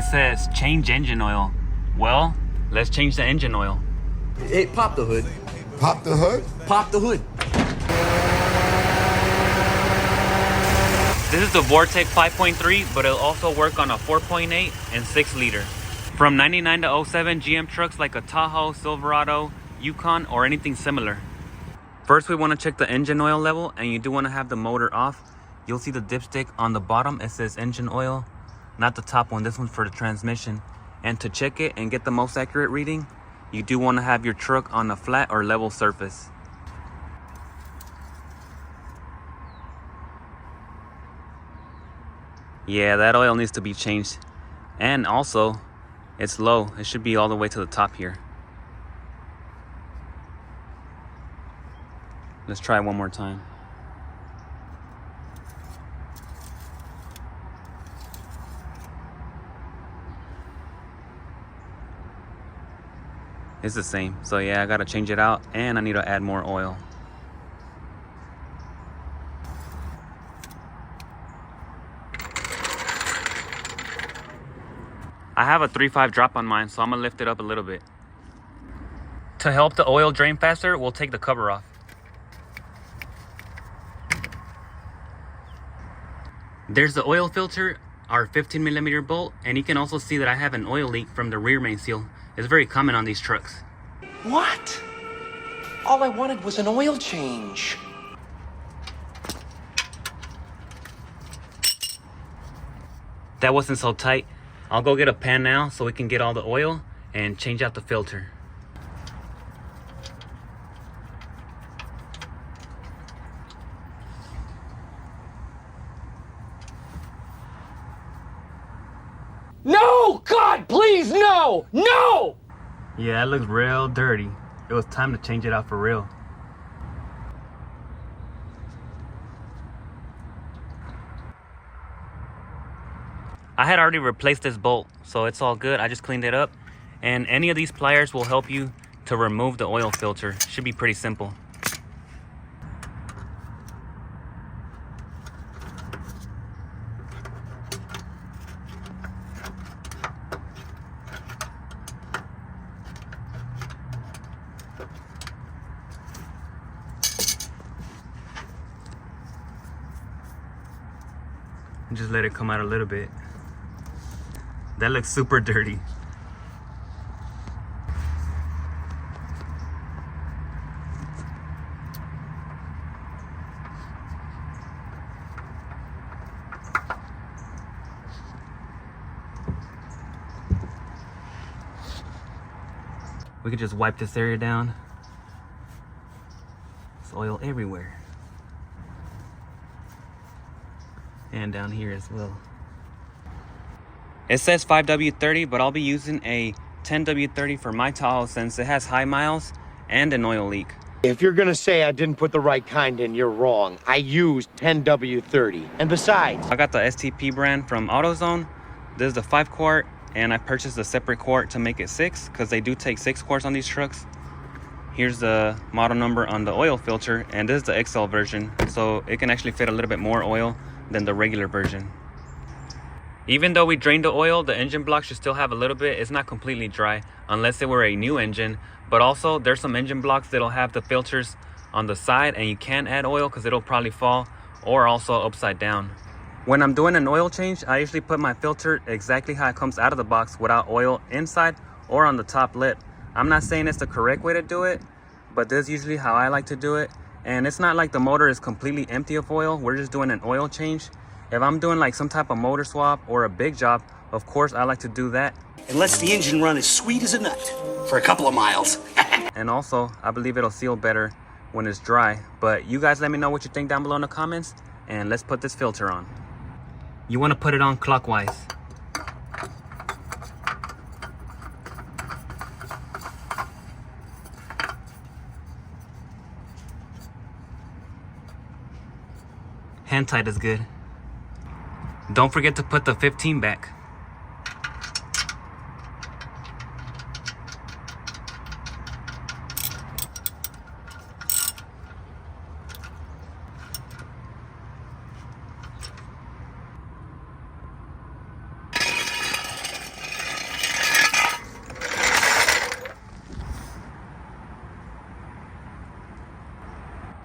It says change engine oil. Well, let's change the engine oil. Hey, pop the hood. Pop the hood? Pop the hood. This is the VORTEC 5.3, but it'll also work on a 4.8 and 6 liter. From 99 to 07 GM trucks like a Tahoe, Silverado, Yukon, or anything similar. First, we want to check the engine oil level, and you do want to have the motor off. You'll see the dipstick on the bottom. It says engine oil, not the top one. This one's for the transmission. And to check it and get the most accurate reading, you do want to have your truck on a flat or level surface. Yeah, that oil needs to be changed. And also, it's low. It should be all the way to the top here. Let's try one more time. It's the same. So yeah, I gotta change it out, and I need to add more oil. I have a 3.5 drop on mine, so I'm gonna lift it up a little bit. To help the oil drain faster, we'll take the cover off. There's the oil filter, our 15mm bolt, and you can also see that I have an oil leak from the rear main seal. It's very common on these trucks. What? All I wanted was an oil change. That wasn't so tight. I'll go get a pan now so we can get all the oil and change out the filter. No! God, please, no! No! Yeah, it looks real dirty. It was time to change it out for real. I had already replaced this bolt, so it's all good. I just cleaned it up. And any of these pliers will help you to remove the oil filter. Should be pretty simple. And just let it come out a little bit. That looks super dirty. We could just wipe this area down. There's oil everywhere. And down here as well. It says 5W30, but I'll be using a 10W30 for my Tahoe since it has high miles and an oil leak. If you're gonna say I didn't put the right kind in, you're wrong. I used 10W30. And besides, I got the STP brand from AutoZone. This is the 5 quart, and I purchased a separate quart to make it 6 because they do take 6 quarts on these trucks. Here's the model number on the oil filter, and this is the XL version, so it can actually fit a little bit more oil than the regular version. Even though we drained the oil, the engine block should still have a little bit. It's not completely dry unless it were a new engine, but also there's some engine blocks that'll have the filters on the side and you can't add oil because it'll probably fall, or also upside down. When I'm doing an oil change, I usually put my filter exactly how it comes out of the box without oil inside or on the top lip. I'm not saying it's the correct way to do it, but this is usually how I like to do it. And it's not like the motor is completely empty of oil. We're just doing an oil change. If I'm doing like some type of motor swap or a big job, of course I like to do that. It lets the engine run as sweet as a nut for a couple of miles. And also, I believe it'll seal better when it's dry. But you guys let me know what you think down below in the comments, and let's put this filter on. You want to put it on clockwise. Hand tight is good. Don't forget to put the 15 back.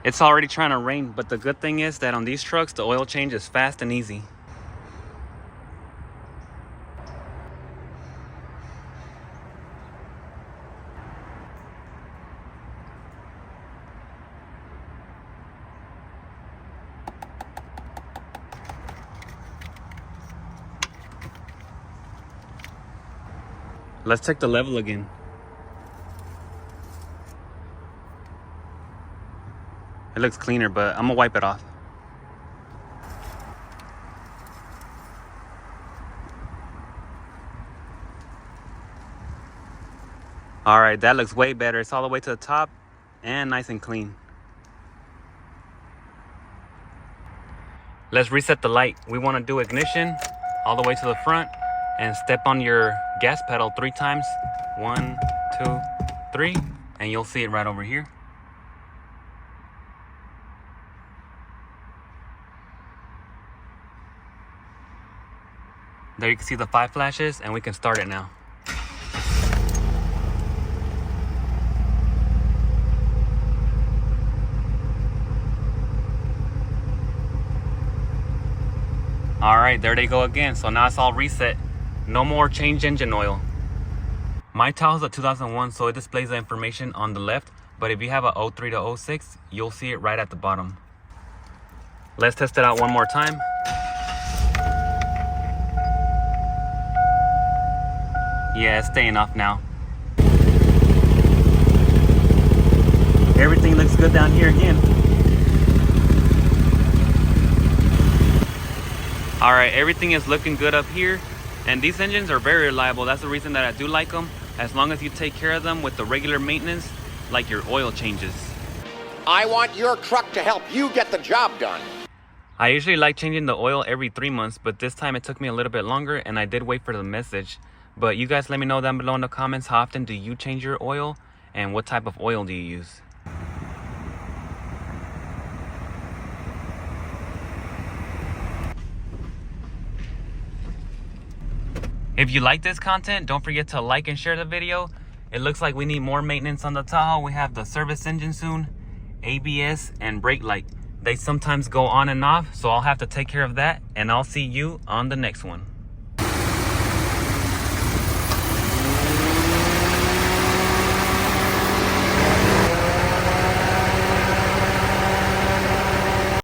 It's already trying to rain, but the good thing is that on these trucks, the oil change is fast and easy. Let's check the level again. It looks cleaner, but I'm gonna wipe it off. All right, that looks way better. It's all the way to the top and nice and clean. Let's reset the light. We want to do ignition all the way to the front and step on your gas pedal 3 times. 1, 2, 3, and you'll see it right over here. There you can see the 5 flashes, and we can start it now. All right, there they go again. So now it's all reset. No more change engine oil. My Tahoe's a 2001, so it displays the information on the left. But if you have a 03 to 06, you'll see it right at the bottom. Let's test it out one more time. Yeah, it's staying off now. Everything looks good down here again. All right, everything is looking good up here. And these engines are very reliable. That's the reason that I do like them. As long as you take care of them with the regular maintenance, like your oil changes. I want your truck to help you get the job done. I usually like changing the oil every 3 months, but this time it took me a little bit longer and I did wait for the message. But you guys let me know down below in the comments, how often do you change your oil and what type of oil do you use? If you like this content, don't forget to like and share the video. It looks like we need more maintenance on the Tahoe. We have the service engine soon, ABS, and brake light. They sometimes go on and off, so I'll have to take care of that, and I'll see you on the next one.